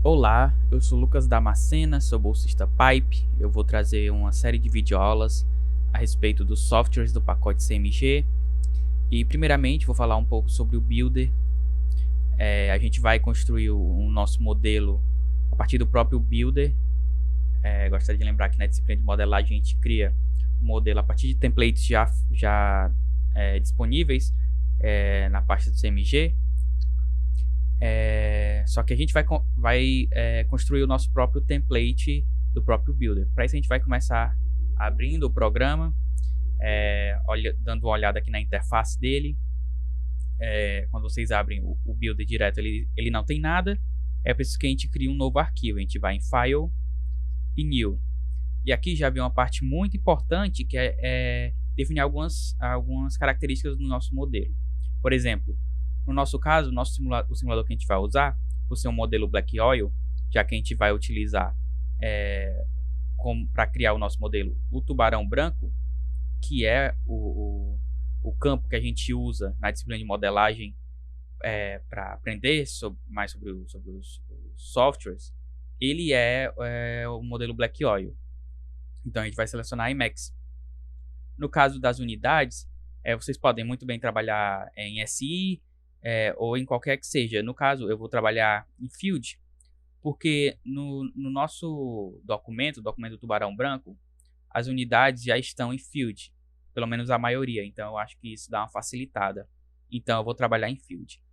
Olá, eu sou Lucas Damascena, sou bolsista Pipe. Eu vou trazer uma série de videoaulas a respeito dos softwares do pacote CMG. E primeiramente vou falar um pouco sobre o Builder. A gente vai construir o nosso modelo a partir do próprio Builder. Gostaria de lembrar que na disciplina de modelagem a gente cria um modelo a partir de templates já disponíveis na pasta do CMG. Só que a gente vai construir o nosso próprio template do próprio Builder. Para isso a gente vai começar abrindo o programa, dando uma olhada aqui na interface dele. Quando vocês abrem o Builder direto, ele não tem nada. É preciso que a gente crie um novo arquivo. A gente vai em File e New. E aqui já vem uma parte muito importante, que é definir algumas características do nosso modelo. Por exemplo, no nosso caso, o simulador que a gente vai usar, por ser um modelo Black Oil, já que a gente vai utilizar para criar o nosso modelo o tubarão branco, que é o campo que a gente usa na disciplina de modelagem para aprender mais sobre os softwares, ele é o modelo Black Oil. Então a gente vai selecionar Emacs. No caso das unidades, vocês podem muito bem trabalhar em SI, ou em qualquer que seja. No caso, eu vou trabalhar em Field, porque no nosso documento, o documento do tubarão branco, as unidades já estão em Field, pelo menos a maioria. Então, eu acho que isso dá uma facilitada. Então, eu vou trabalhar em Field.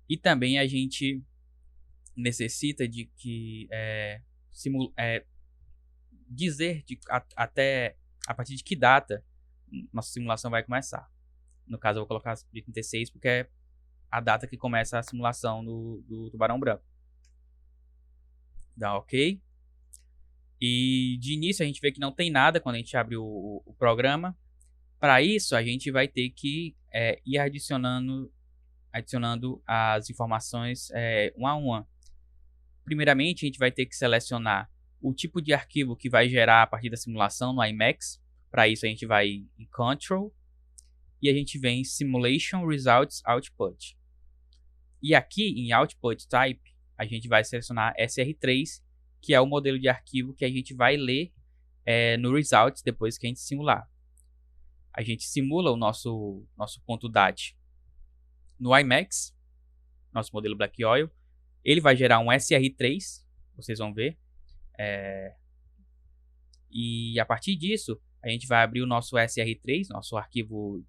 E também a gente necessita de que dizer até a partir de que data nossa simulação vai começar. No caso, eu vou colocar de 36, porque é a data que começa a simulação do tubarão branco. Dá ok. E de início a gente vê que não tem nada quando a gente abre o programa. Para isso a gente vai ter que ir adicionando as informações uma a uma. Primeiramente a gente vai ter que selecionar o tipo de arquivo que vai gerar a partir da simulação no Emacs. Para isso a gente vai em Control e a gente vem em Simulation Results Output. E aqui em Output Type, a gente vai selecionar SR3, que é o modelo de arquivo que a gente vai ler no Results depois que a gente simular. A gente simula o nosso ponto DAT no Emacs, nosso modelo Black Oil. Ele vai gerar um SR3, vocês vão ver. E a partir disso, a gente vai abrir o nosso SR3, nosso arquivo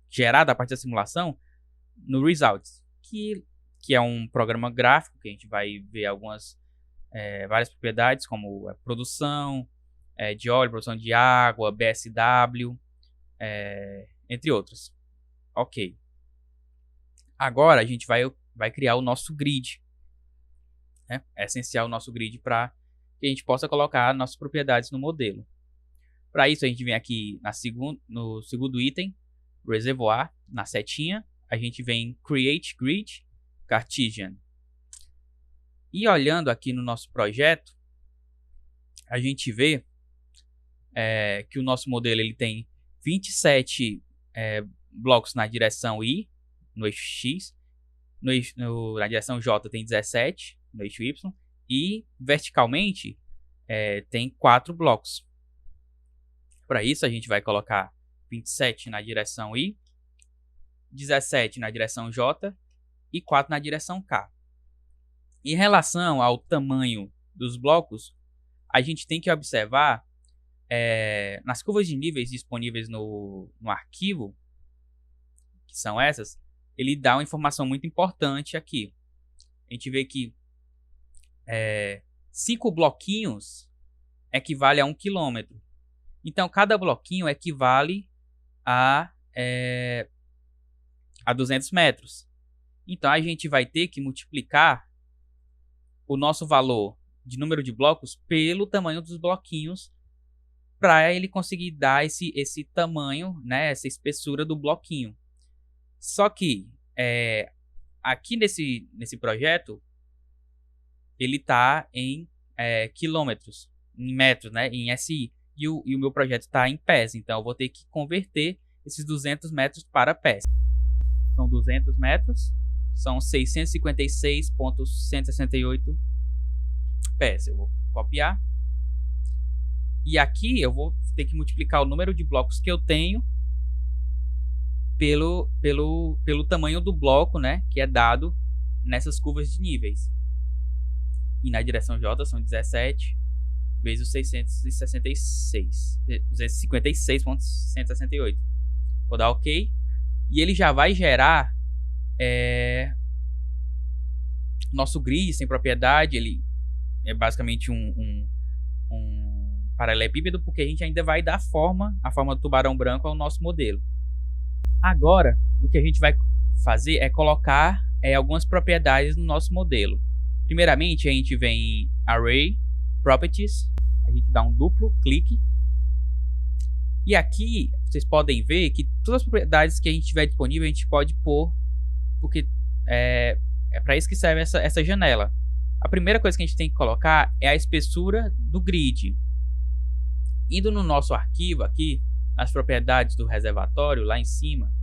gerado a partir da simulação, no Results, que é um programa gráfico que a gente vai ver várias propriedades, como produção de óleo, produção de água, BSW, entre outras. Ok. Agora a gente vai criar o nosso grid. É essencial o nosso grid para que a gente possa colocar nossas propriedades no modelo. Para isso a gente vem aqui no segundo item, Reservoir, na setinha. A gente vem em Create Grid Cartesian. E olhando aqui no nosso projeto, a gente vê que o nosso modelo ele tem 27 blocos na direção Y, no eixo X. Na direção J tem 17, no eixo Y. E verticalmente tem 4 blocos. Para isso a gente vai colocar 27 na direção Y, 17 na direção J e 4 na direção K. Em relação ao tamanho dos blocos, a gente tem que observar nas curvas de níveis disponíveis no arquivo, que são essas, ele dá uma informação muito importante aqui. A gente vê que 5 bloquinhos equivale a 1 km. Então, cada bloquinho equivale a 200 metros. Então, a gente vai ter que multiplicar o nosso valor de número de blocos pelo tamanho dos bloquinhos para ele conseguir dar esse tamanho, essa espessura do bloquinho. Só que aqui nesse projeto, ele está em quilômetros, em metros, em SI. E o meu projeto está em pés. Então, eu vou ter que converter esses 200 metros para pés. São 200 metros são 656.168 pés. Eu vou copiar. E aqui eu vou ter que multiplicar o número de blocos que eu tenho pelo tamanho do bloco, né, que é dado nessas curvas de níveis. E na direção J são 17 vezes os 256.168. Vou dar OK. E ele já vai gerar nosso grid sem propriedade. Ele é basicamente um paralelepípedo, porque a gente ainda vai dar a forma do tubarão branco ao nosso modelo. Agora, o que a gente vai fazer é colocar algumas propriedades no nosso modelo. Primeiramente, a gente vem em Array, Properties, a gente dá um duplo clique. E aqui, vocês podem ver que todas as propriedades que a gente tiver disponível, a gente pode pôr, porque é para isso que serve essa janela. A primeira coisa que a gente tem que colocar é a espessura do grid. Indo no nosso arquivo aqui, nas propriedades do reservatório, lá em cima,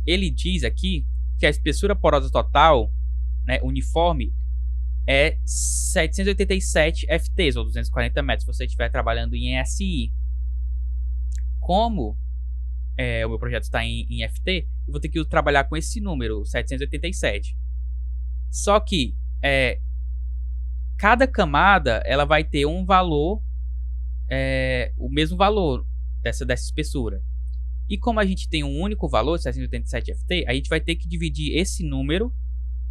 ele diz aqui que a espessura porosa total, né, uniforme, é 787 FTs, ou 240 metros, se você estiver trabalhando em SI. Como o meu projeto está em FT, eu vou ter que trabalhar com esse número, 787. Só que cada camada ela vai ter um valor, o mesmo valor dessa espessura. E como a gente tem um único valor, 787 FT, a gente vai ter que dividir esse número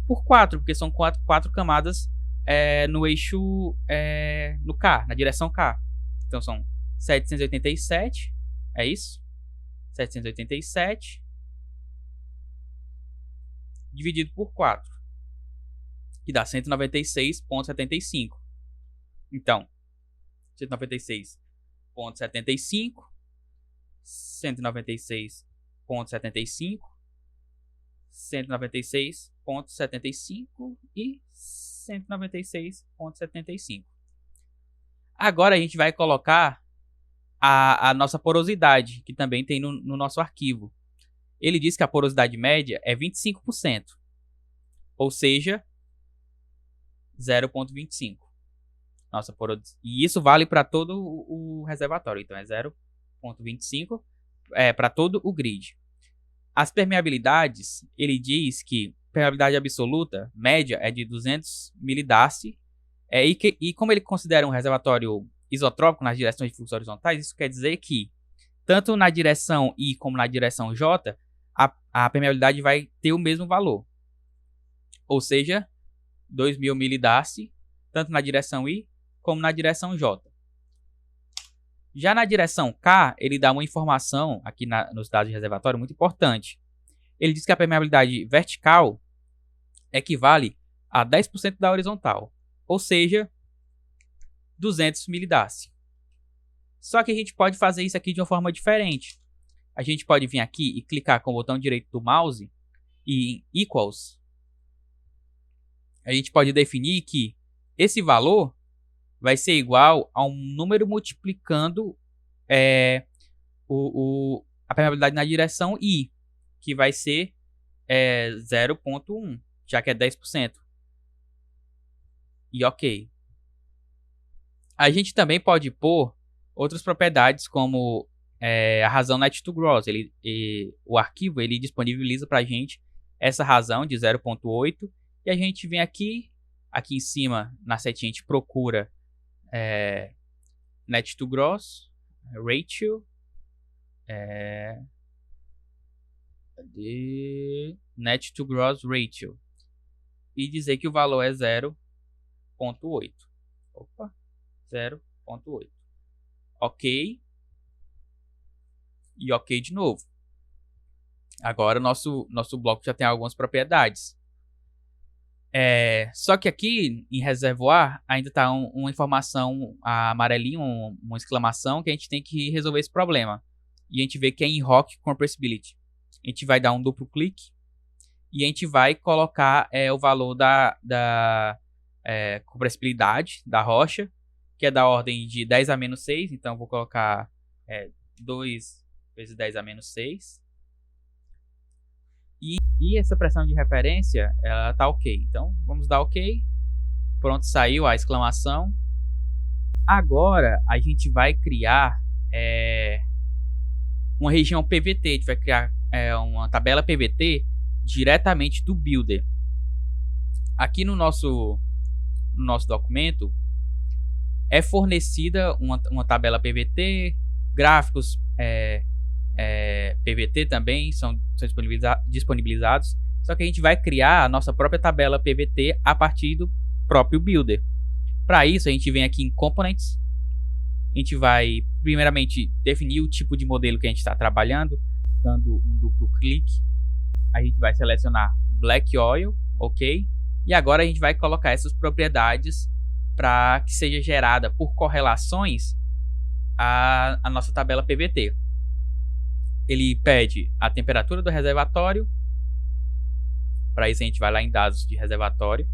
por 4, porque são 4 camadas no eixo, no K, na direção K. Então são 787, é isso? 787 dividido por 4, que dá 196,75. Então, 196,75, 196,75, 196,75 e 196,75. Agora a gente vai colocar a nossa porosidade, que também tem no nosso arquivo. Ele diz que a porosidade média é 25%, ou seja, 0,25. Nossa porosidade. E isso vale para todo o reservatório, então é 0,25 para todo o grid. As permeabilidades, ele diz que permeabilidade absoluta, média, é de 200 milidarcy, e como ele considera um reservatório isotrópico nas direções de fluxo horizontais, isso quer dizer que tanto na direção I como na direção J, a permeabilidade vai ter o mesmo valor. Ou seja, 2000 milidarcy, tanto na direção I como na direção J. Já na direção K, ele dá uma informação aqui nos dados de reservatório muito importante. Ele diz que a permeabilidade vertical equivale a 10% da horizontal, ou seja, 200 milidarcy. Só que a gente pode fazer isso aqui de uma forma diferente. A gente pode vir aqui e clicar com o botão direito do mouse e em Equals, a gente pode definir que esse valor vai ser igual a um número multiplicando a permeabilidade na direção I, que vai ser 0,1, já que é 10%. E OK. A gente também pode pôr outras propriedades, como a razão net to gross. O arquivo ele disponibiliza para a gente essa razão de 0,8. E a gente vem aqui em cima, na setinha, a gente procura net to gross, ratio, net to gross ratio, e dizer que o valor é 0,8. Opa, 0,8. OK. E OK de novo. Agora nosso bloco já tem algumas propriedades. Só que aqui em reservoir ainda está uma informação amarelinha, uma exclamação, que a gente tem que resolver esse problema. E a gente vê que é em Rock Compressibility. A gente vai dar um duplo clique e a gente vai colocar o valor da compressibilidade da rocha, que é da ordem de 10 a menos 6. Então vou colocar 2 vezes 10 a menos 6. E essa pressão de referência, ela tá ok. Então, vamos dar ok. Pronto, saiu a exclamação. Agora, a gente vai criar uma região PVT. A gente vai criar uma tabela PVT diretamente do Builder. Aqui no nosso documento, é fornecida uma tabela PVT, gráficos PVT também são disponibilizados, só que a gente vai criar a nossa própria tabela PVT a partir do próprio Builder. Para isso, a gente vem aqui em Components, a gente vai primeiramente definir o tipo de modelo que a gente está trabalhando, dando um duplo clique, a gente vai selecionar Black Oil, ok, e agora a gente vai colocar essas propriedades para que seja gerada por correlações a nossa tabela PVT. Ele pede a temperatura do reservatório. Para isso a gente vai lá em dados de reservatório.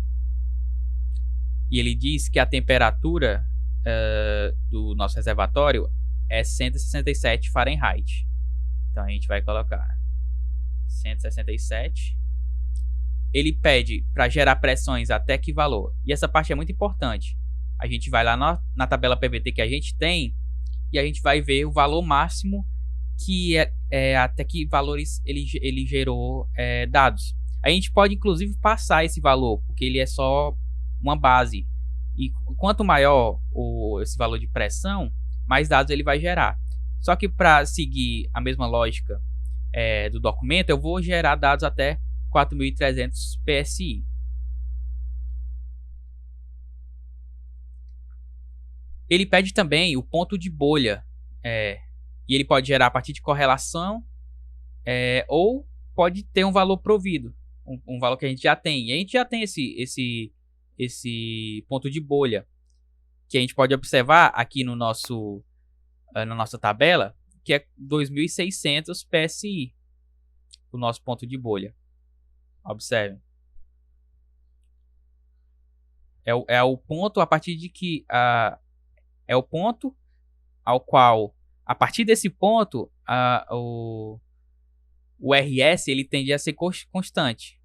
E ele diz que a temperatura do nosso reservatório é 167 Fahrenheit. Então a gente vai colocar 167. Ele pede para gerar pressões até que valor. E essa parte é muito importante. A gente vai lá na tabela PVT que a gente tem e a gente vai ver o valor máximo que até que valores ele gerou dados. A gente pode inclusive passar esse valor, porque ele é só uma base. E quanto maior esse valor de pressão, mais dados ele vai gerar. Só que para seguir a mesma lógica do documento, eu vou gerar dados até 4.300 PSI. Ele pede também o ponto de bolha. E ele pode gerar a partir de correlação ou pode ter um valor provido, um valor que a gente já tem. E a gente já tem esse ponto de bolha, que a gente pode observar aqui na nossa tabela, que é 2.600 PSI, o nosso ponto de bolha. Observem. É o ponto a partir de que é o ponto ao qual, a partir desse ponto, o RS ele tende a ser constante.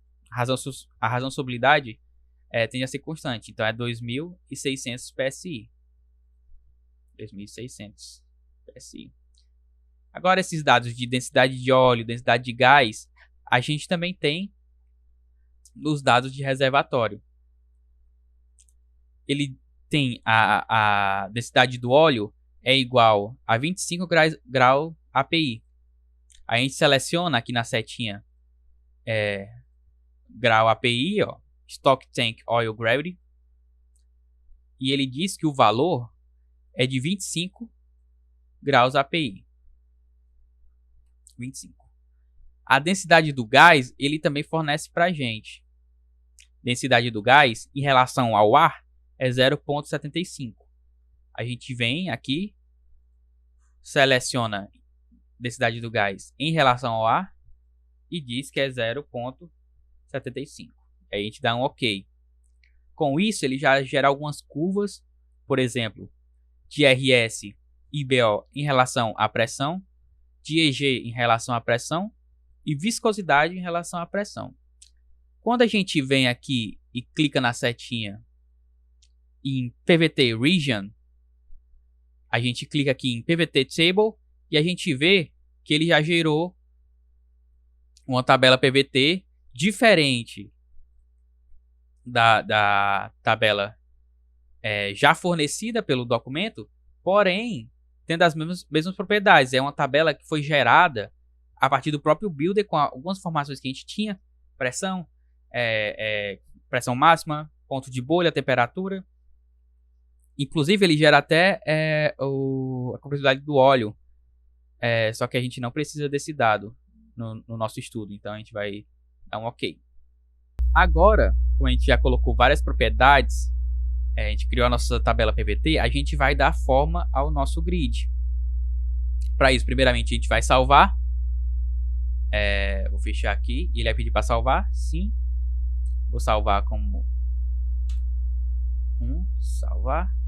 A razonabilidade tende a ser constante. Então é 2.600 PSI. 2.600 PSI. Agora, esses dados de densidade de óleo, densidade de gás, a gente também tem nos dados de reservatório. Ele tem a densidade do óleo é igual a 25 grau API. A gente seleciona aqui na setinha grau API, ó, Stock Tank Oil Gravity, e ele diz que o valor é de 25 graus API. 25. A densidade do gás ele também fornece para a gente. Densidade do gás em relação ao ar é 0,75. A gente vem aqui, seleciona densidade do gás em relação ao ar e diz que é 0,75. Aí a gente dá um OK. Com isso, ele já gera algumas curvas, por exemplo, de RS e BO em relação à pressão, de EG em relação à pressão e viscosidade em relação à pressão. Quando a gente vem aqui e clica na setinha em PVT Region, a gente clica aqui em PVT Table e a gente vê que ele já gerou uma tabela PVT diferente da tabela já fornecida pelo documento, porém tendo as mesmas propriedades. É uma tabela que foi gerada a partir do próprio Builder com algumas informações que a gente tinha: pressão, pressão máxima, ponto de bolha, temperatura. Inclusive ele gera até a compressibilidade do óleo, só que a gente não precisa desse dado no nosso estudo, então a gente vai dar um OK. Agora, como a gente já colocou várias propriedades, a gente criou a nossa tabela PVT, a gente vai dar forma ao nosso grid. Para isso, primeiramente a gente vai salvar. Vou fechar aqui, ele vai pedir para salvar, sim. Vou salvar como salvar.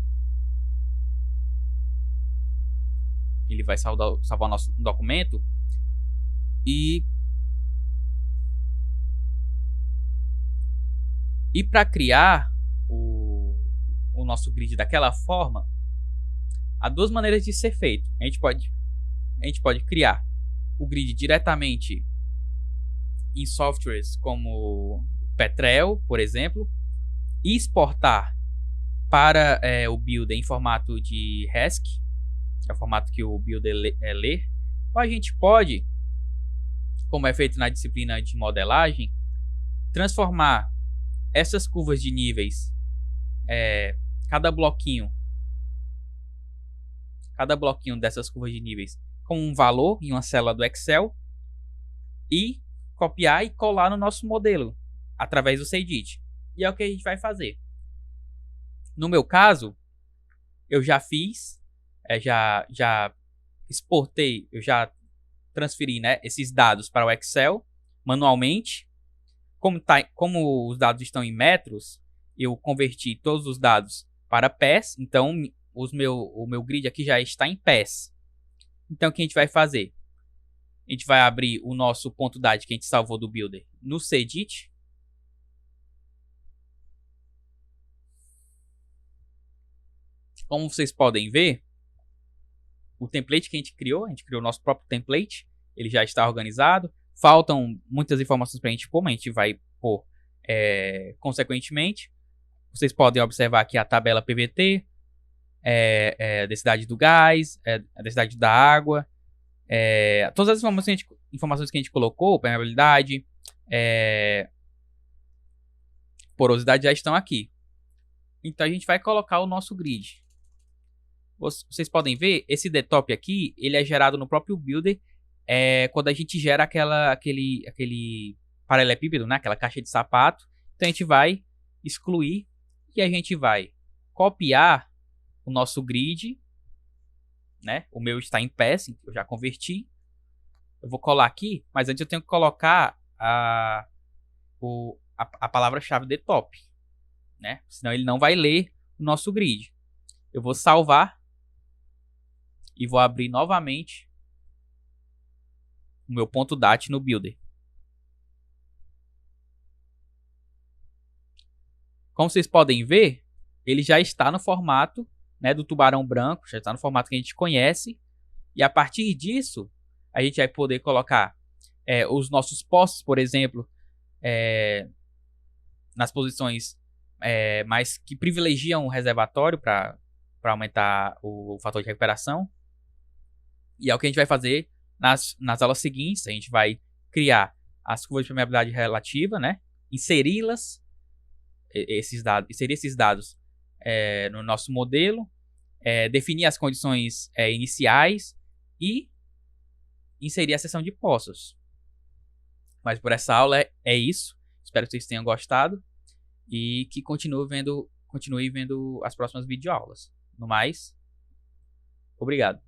ele vai salvar o nosso documento. E para criar o nosso grid daquela forma, há duas maneiras de ser feito. A gente pode criar o grid diretamente em softwares como Petrel, por exemplo, e exportar para o Builder em formato de Hask, que é o formato que o Builder lê. Ou a gente pode, como é feito na disciplina de modelagem, transformar essas curvas de níveis, cada bloquinho dessas curvas de níveis com um valor em uma célula do Excel e copiar e colar no nosso modelo através do Cedit. E é o que a gente vai fazer. No meu caso, eu já fiz, já exportei, eu já transferi, né, esses dados para o Excel manualmente. Como os dados estão em metros, eu converti todos os dados para pés. Então, o meu grid aqui já está em pés. Então, o que a gente vai fazer? A gente vai abrir o nosso ponto dado que a gente salvou do Builder no Cedit. Como vocês podem ver, o template que a gente criou o nosso próprio template. Ele já está organizado. Faltam muitas informações para a gente pôr, mas a gente vai pôr consequentemente. Vocês podem observar aqui a tabela PVT, a densidade do gás, a densidade da água, todas as informações que a gente colocou, permeabilidade, porosidade já estão aqui. Então a gente vai colocar o nosso grid. Vocês podem ver, esse DTOP aqui, ele é gerado no próprio Builder, quando a gente gera aquele paralelepípedo, né? Aquela caixa de sapato. Então a gente vai excluir e a gente vai copiar o nosso grid, né? O meu está em pés, eu já converti. Eu vou colar aqui, mas antes eu tenho que colocar a palavra-chave DTOP, né? Senão ele não vai ler o nosso grid. Eu vou salvar e vou abrir novamente o meu ponto DAT no Builder. Como vocês podem ver, ele já está no formato, né, do tubarão branco, já está no formato que a gente conhece. E a partir disso, a gente vai poder colocar os nossos postos, por exemplo, nas posições mais que privilegiam o reservatório para aumentar o fator de recuperação. E é o que a gente vai fazer nas aulas seguintes. A gente vai criar as curvas de permeabilidade relativa, né? Inserir esses dados no nosso modelo, definir as condições iniciais e inserir a seção de poços. Mas por essa aula é isso. Espero que vocês tenham gostado e que continue vendo as próximas videoaulas. No mais, obrigado.